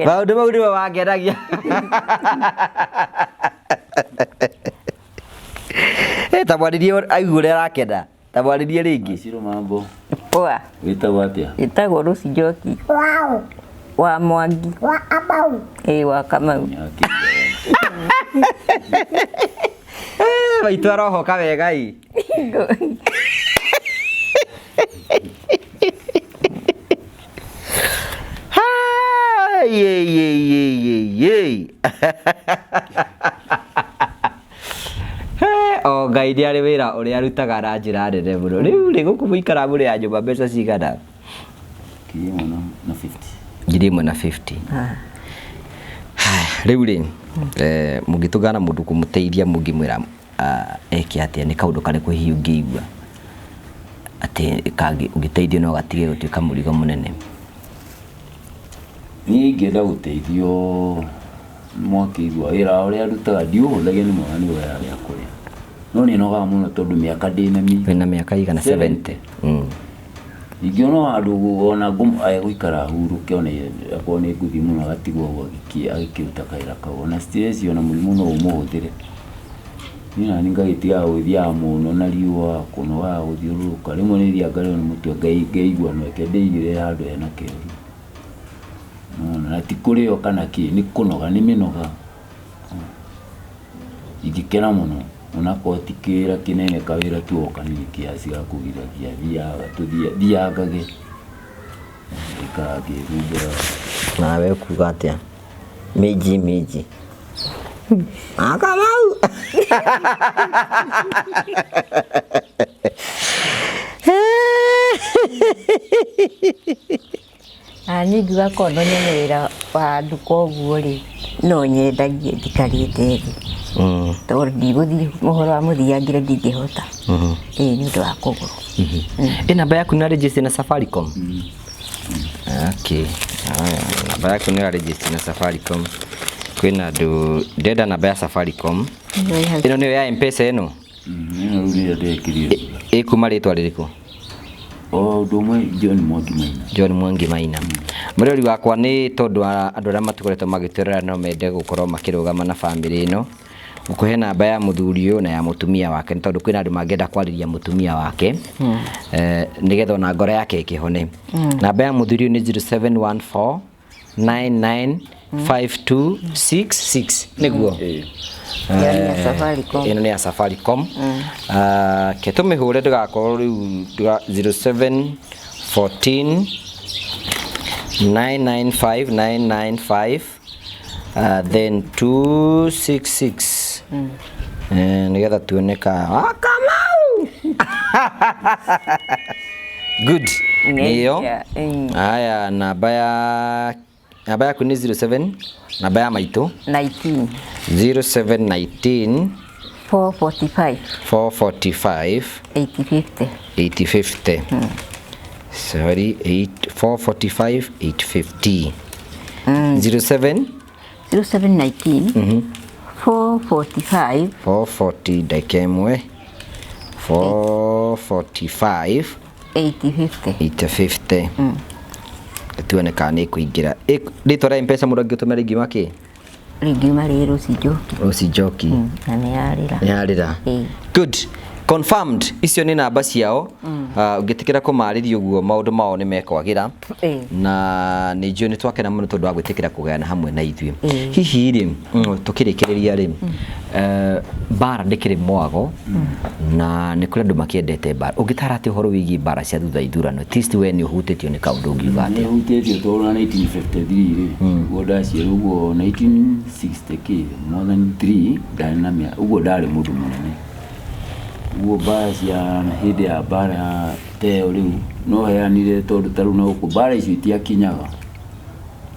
maũndũ mau nĩwe wangenagia ta mwarĩrie aigua ũrĩa arakena ta mwarĩrie rĩngĩ Ciro mambo poa wĩtagwo atĩa wĩtagwo Lucy Njoki wa Mwangi wa Kamau maitũ arohoka wega ĩ o Ngai nĩ arĩ wĩra ũrĩa arutaga na njĩra nene mũno rĩu rĩ gũkũ mũikara mũrĩ a nyũmba mbeca cigana 1,50 rĩu rĩ mũngĩtũgana mũndũ kũmũteithia mũngĩmwĩra eke atĩa nĩ kaũndũ karĩkũ hihi ũngĩigua atĩ ũngĩteithio no gatige gũtuĩka mũrigo mũnene niĩ ingĩenda gũteithio mwakĩigua wĩra ũrĩa arutaga ndiũhũthagia nĩ mwega nĩ wĩra gĩa kũrĩa no nĩ nogaga mũno tondũ mĩaka ndĩna mĩingĩ wĩna mĩaka igana 70 ingĩona handũ ona gũikara hurũke ona akorwo nĩ ngũthiĩ mũno agatigwo ũguo agĩkĩruta kawĩra kau ona stress ona mũrimũ no ũmũhũthĩre niĩ nani ngagĩtigaga gwĩthiaga mũno na riũa kũnogaga gũthiũrũrũka rĩmwe nĩ thiaga ngarĩo nĩ mũtwe ngaigua no reke ndĩigĩre handũ hena kĩruru na ti kũrĩo kana kĩ nĩ kũnoga nĩ mĩnoga ingĩkena mũno onakorwo ti kĩwĩra kĩnene kawĩra tu o kanini kiasi ga kũgiragia thiangage ikaga ngĩhumbĩra nawe ũkuga atĩa mĩnji Kamau niĩ ngiuga korwo no nyone wĩra wa nduka ũguo rĩ no nyendagie ndikarĩte thĩ tondũ ndigũthiĩ mũhoro wa mũthiangĩre ndingĩhota nĩ ũndũ wa kũgũrũ namba yaku nĩ register na Safaricom namba yaku nĩ register na Safaricom kwĩna andũ ndenda namba ya Safaricom ĩno nĩyo ya M-Pesa ĩno ĩkuma rĩtwa rĩrĩkũ Ndumwe John Mwangi Maina. John Mwangi Maina. Murori wakwa ni tondu andu aria matukoretwo magitwerera no mende gukorwo makirugama na family ino gukuhe namba ya muthuri uyu na ya mutumia wake tondu kwina andu mangenda kwariria mutumia wake nigetha na ngoro yake ikihone. Namba ya muthuri ni 0714 995266 niguo ino ni ya Safaricom. Ke tumihure ndigakorwo riu 0714 995995 then 266 nigetha tuoneka Kamau. Good niyo haya. Namba yaku ni 07 namba ya maitu 0719 445 850 sorry 445 850 0719 445 dakemwe 445 850 tuoneka ni kuingira ritwa mpesa mundu angitumira ringi maki Rigiuma rero Rosi Joki na yarira good confirmed. Icio ni namba ciao ungitikira kumarithia uguo maundu mao ni mekwagira na ni njio ni twakena muno tondu wa gwitikira kugayana hamwe na ithuĩ. Hihi ri tukirikiriria ri bara ndikiri mwago na ni kuri andu makiendete bara. Ungitara ati uhoro wigi bara cia thutha ithurano at least we ni uhutitio ni kaundu ungiuga ati uhutitio tondu 1953 ri woda cia uguo 1960 more than 3 dynamic uguo ndari mundu munene uguo bara cia hindi ya bara teo riu no heanire tondu taru na uku bara icio itiakinyaga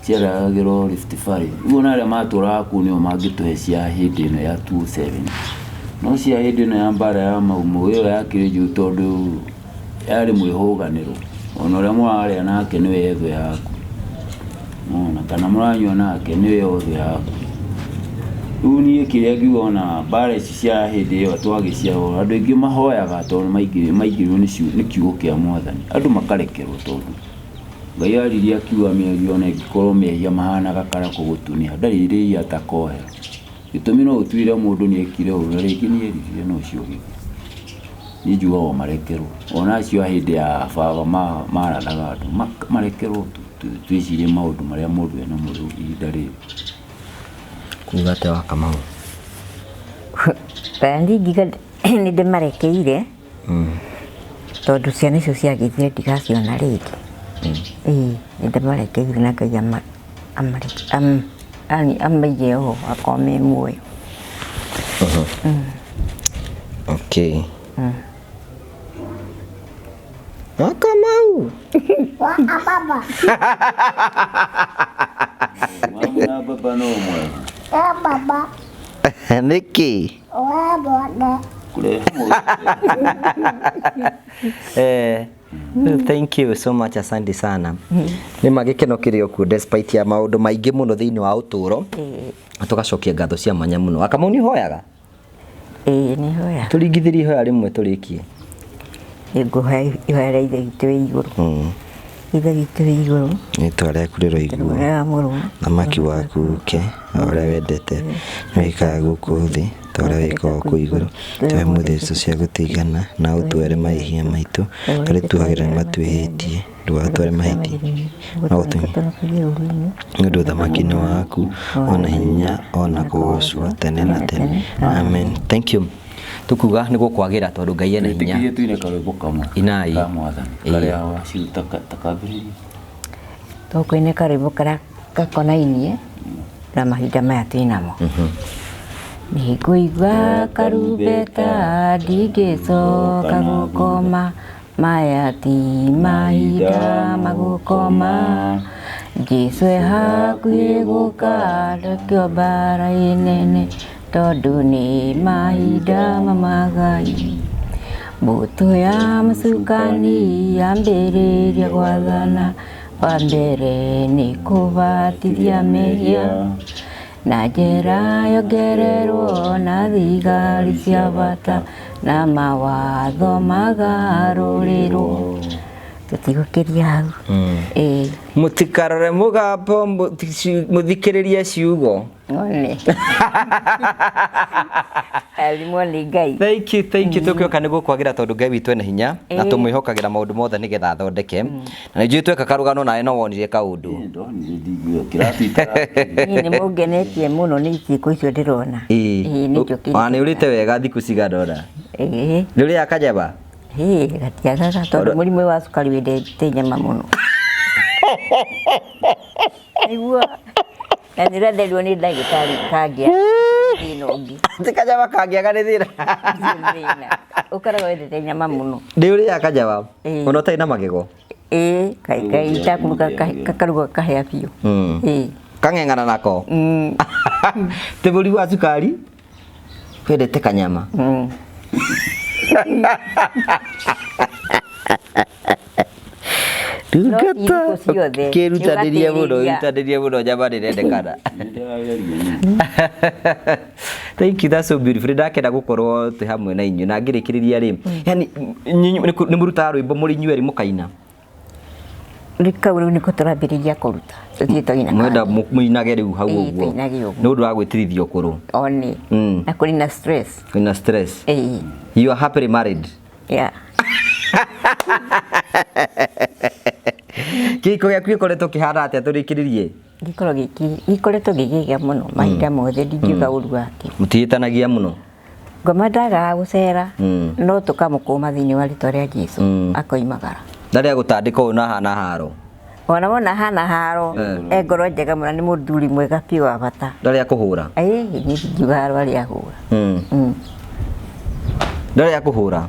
ciaragirwo Rift Valley uguo na aria maturaga ku nio mangituhe cia hindi ino ya 27 no cia hindi ino ya bara ya maumo iyo yakiririo tondu yari mwihuganiro ona uria mwaria nake niwe etho yaku mona kana muranywa nake niwe otho yaku uni kiria ngiona bara ici cia hindi iyo twagiciao andu ingi mahoyaga tondu maigirwo ni kiugo kia Mwathani andu makarekerwo tondu Ngai ariria kiuga mĩario ona ĩngĩkorwo mehia mahanaga kara kũgũtunia ndarĩrĩia takohe gĩtũmi no ũtuire mũndũ nĩ ekire ũru rĩngĩ nĩ eririe no cio gĩthĩ nĩ njugaga marekerwo ona acio hĩndĩ ya baba marathaga andũ marekerwo twĩcirie maũndũ marĩa mũndũ ena mũndũ ihinda rĩrĩ kuuga atĩa wa Kamau Bandi ngiga nĩ ndĩmarekeire tondu ciana icio ciagĩthire ndigaciona rĩngĩ nĩ ndĩmarekeire na Ngai amaige ho akome muoyo. Okay. Kamau Wa baba. Mwana baba no mwe Baba. niki Wa baba. kule thank you so much, asante sana. Ni magikeno kirio ku despite ya maundu maingi muno thiini wa uturo tugacokia ngatho cia manya muno. Akamau ni hoyaga ni hoya turingithirie hoya rimwe turikie nguhoya ihoya ithe gitu iguru ithe gitu iguru ni tware kuriro iguru thamaki waku ke uria wendete wikaga guku thi tware wikaga ku iguru twe mutheco cia gutigana na utware maihia maitu tari tuhagira matwihitie ndwatware mahiti no tu ndu thamaki ni waku ona hinya ona kugocwo tene na tene amen. Thank you. Tukuga ni gukwagira tondu Ngai ena hinya tikiye tuine karwimbo kamwe inai ka Mwathani karia waciruta takabiri tokoine karibu kara gakonainie na mahinda maya twinamo nĩngũigua karumbeta ndingĩcoka gũkoma maya ti mahinda magũkoma Jesũ e hakuhĩ gũka ndakĩo mbara nene tondu nĩ mahinda ma Magai mbũtũ ya macukani yambĩrĩria gwathana wa mbere nĩ kũbatithia mehia na njĩra yongererwo na thigari cia bata na mawatho magarũrĩrwo tutigokiria hau mutikarore mugambo muthikiririe ciugo one alimwo ni Ngai. Thank you tukioka niguo kwagira tondu Ngai witu ena hinya na tumwihokagira maundu mothe nigetha athondeke na njui tweka karugano nae no wonire kaundu ni mugenetie muno ni thikũ icio ndirona ni njokire ni urite wega thikũ cigadora ni uri akajaba gatiagaga tondu mũrimũ wa cukari wendete nyama muno niguo na nĩrenderio nĩ ndagĩtarĩ kangĩa inongi tikajaba kangĩaga nĩ thĩna ũkoragwo wendete nyama muno nĩ uri akajaba ona ũtarĩ na magego kai itakuruga kakaruga kahĩa biũ kang'eng'ana nako ti mũrimũ wa cukari wendete kanyama kirutanĩria mũno nyama nĩrendekana. Thank you, that's so beautiful. Ndakenda gukorwo twi hamwe na inyu na ngirikiriria ri yani ni murutaga rwimbo muri inyueri mukaina rikau riu niko turambiriria kuruta tutitoina mwenda muinage riu hau uguo ni undu wa gwitirithio kuru oni na kuri na stress you are happily married yeah kiko gya kwikoretwo kihana atia turikiririe gikoretwo gigigia muno mahinda mothe ndingiuga uru ati mutitanagia muno ngoma ndaga gucera no tukamukuma thini wa rito ria Jesu akoimagara ndari agutandika una hana haro wona hana haro ngoro njega muno ni muthuri mwega pi wa bata ndari akuhura ni ndingiuga ari ahura ndari akuhura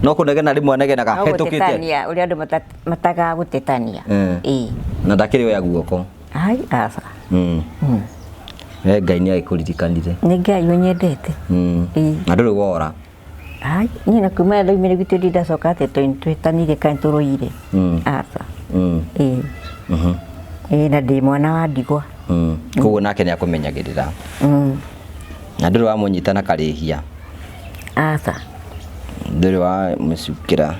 no kunegena rimwe anegenaga hetukite uri andu mataga gutetania na ndakiri we guoko ai asa Ngai ni agikurikanire ni Ngai unyendete na nduri wora ai ni na kuma ndo imere gitu ndacoka ate twetanire kan turuire asa na ndi mwana wa ndigwa koguo nake ni akumenyagirira na nduri wa munyita na karihia asa nduri wa mucukira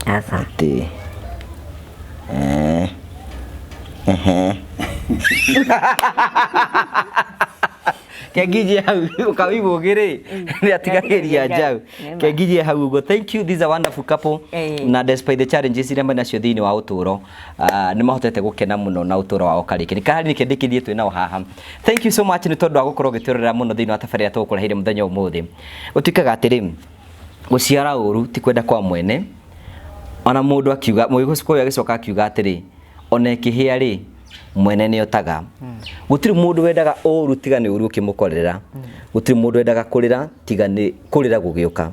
asa ati kengije hau ukawibugire ni atigagiria jau kengije hau ugo. Thank you, these are wonderful couple na despite the challenges iria nacio thiini wa uturo ni mahotete gukena muno na uturo wao kariki ni kahari nikendikirie twi nao haha. Thank you so much ni tondu wa gukorwo gitirorera muno thiini wa tafaria tukureheire muthenya umuthi utikaga atiri guciara uru ti kwenda kwa mwene ona mundu akiuga muigo agicoka akiuga atiri ona ikihia ri mwene ni otaga gutiri mundu wendaga uru tiga ni uru ukimukorera gutiri mundu wendaga kurira tiga ni kurira gugiuka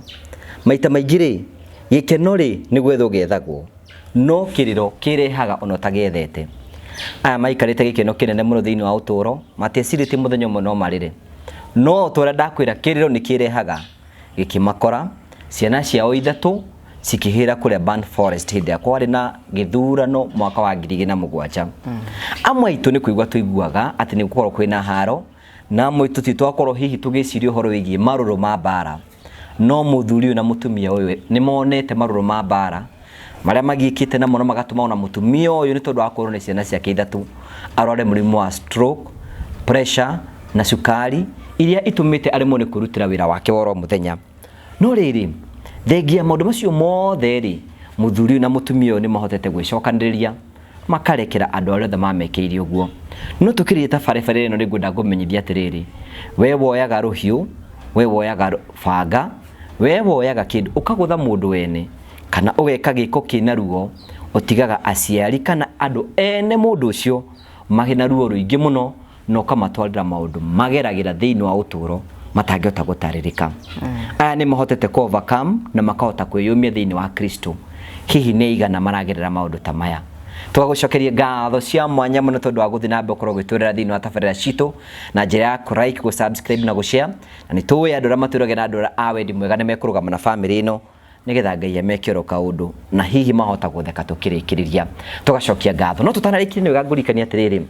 maita maingi ri gikeno ri ni gwetho gethagwo no kiriro kirehaga ona tagethete aya maikarite gikeno kinene muno thiini wa uturo matiecirite muthenya umwe no marire no twara ndakwira kiriro ni kirehaga gikimakora ciana ciao ithatu sikihira kule Burn Forest hindi akwari na githurano mwaka wa 2007 amwe itu ni kuigwa tuiguaga ati ni gukorwo kwina haro na amwe itu titwakorwo hihi tugicirio horo wigie maruru ma bara no muthuri na mutumia uyu ni monete maruru ma bara maria magikite na muno magatuma ona mutumia uyu ni tondu akorwo ni ciana ciake ithatu arware murimu wa stroke pressure na sukari iria itumite arimo ni kurutira wira wake woro muthenya no riri thengia maundu macio mothe ri muthuri na mutumia ni mahotete gwicokaniriria makarekera andu aria othe mamekeirie uguo no tukiriye tabarabara ino ningwenda ngumenyithia atiriri we woyaga ruhiu we woyaga banga we woyaga kindu ukagutha mundu wene kana ugeka giko kina ruo utigaga aciari kana andu ene mundu ucio magina ruo ruingi muno no kamatwarira maundu mageragira thiini wa uturo matangĩhota gũtarĩrĩka aya nĩ mahotete ku overcome na makahota kwĩyumia thiini wa Kristo hihi nĩ igana maragerera maũndũ ta maya tugagucokeria ngatho cia mwanya mũno tondu wa guthii na mbere korwo gwitũrĩra thiini wa tabarĩra citũ na njĩra ya like go subscribe na go share na nĩ tũĩ andũ arĩa matũrage na andũ arĩa a wendi mwega nĩ mekũrũgama na family ĩno nigetha Ngai amekĩro kaũndũ na hihi mahota gũtheka tũkĩrĩkĩrĩria tugacokia ngatho no tũtanarĩkĩrĩria nĩ wega ngũrikania atĩrĩrĩ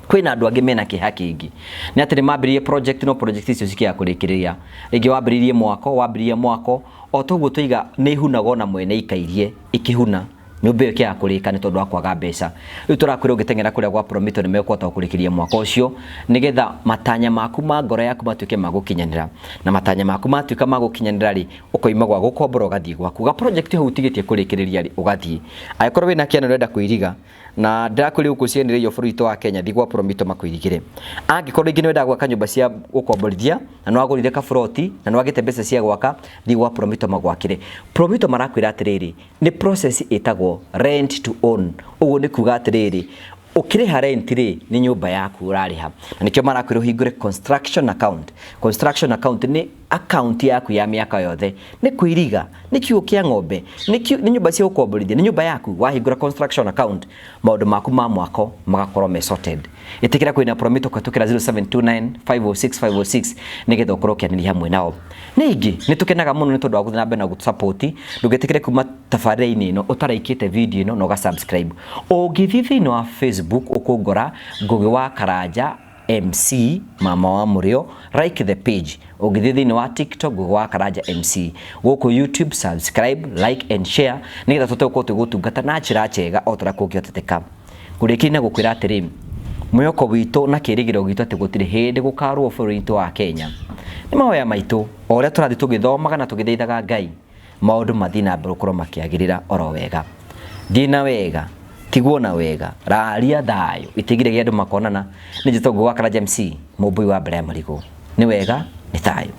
kwina andu angi mena kiha kingi ni atiri mambiririe project no project icio cikia kurikiria ringi wambiririe mwako o toguo tuiga ni hunaga na mwene ikairie ikihuna nyumba iyo kia kurika ni tondu wa kwaga mbeca riu turakwira ugitengera kuria gwa Promito ni mekota kurikiria mwaka ucio nigetha matanya maku ma ngoro yaku matuike magukinyanira na matanya maku matuika magukinyanira ri ukoima gwa gukombora ugathie gwaku ga project ho utigitie kurikiriria ri ugathie agikorwo wina kiana urenda kwiriga na ndakuri ukucienire yo burito wa Kenya thigwa Promito makwirigire angikorwo ingi wenda gwaka nyumba cia gukomborithia na no agurire ka froti na no agite mbeca cia gwaka thigwa Promito magwakire Promito marakwira atiriri ni process itagwo rent to own uguo ni kuga atiriri ukiriha rent ri ni nyumba yaku urariha na nikyo marakwira hingure construction account ni account yaku ya miaka yothe ni kuiriga ni kiu kia ng'ombe ni nyumba cia ukomborithia ni nyumba yaku wahingura construction account maundu maku ma mwako magakorwo me sorted itikira kwina Promito kwatukira 0729506506 nigetha ukorwo kianiriha hamwe nao ningi nitukenaga muno ni tondu wa guthina mbere na gusupport ndugetikire kuma tafarei-ini ino utaraikite video ino no ga subscribe ugithii thiini wa Facebook ukungora Ngugi wa Karanja MC mama wa Murio like the page ugithii thiini wa TikTok Ngugi wa Karanja MC guku YouTube subscribe like and share nigetha tutoke tugutungata na njira njega otara kungioteteka kurikina gukwira atiri mwiyoko witu na kirigiro gitu ati gutire hindi gukarwo bũrũri wa Kenya ni mahoya maitu oria turathi tugithomaga na tugithaithaga Ngai maundu mathina mbere ukorwo makiagirira oro wega dina wega tigwo na wega raria thayo itigire gya andu makonana ni njito Ngugi wa Karanja MC mubui wa mbere ya marigo ni wega ni thayo.